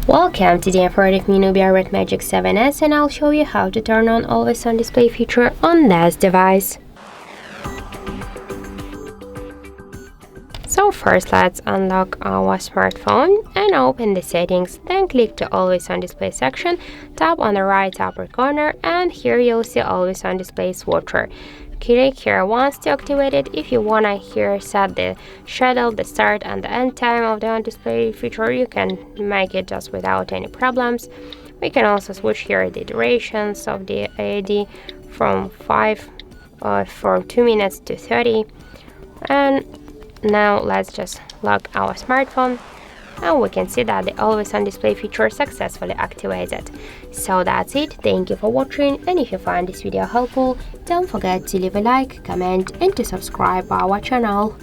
Welcome, today I'm with me Nubia Red Magic 7S and I'll show you how to turn on always on display feature on this device. So first let's unlock our smartphone and open the settings, then click the always on display section, tap on the right upper corner and here you'll see always on display swatcher. Click here once to activate it. If you wanna here set the schedule, the start and the end time of the on-display feature, you can make it just without any problems. We can also switch here the durations of the AOD from 2 minutes to 30. And now let's just lock our smartphone. And we can see that the always on display feature successfully activated. So that's it, thank you for watching, and if you find this video helpful, don't forget to leave a like, comment and to subscribe our channel.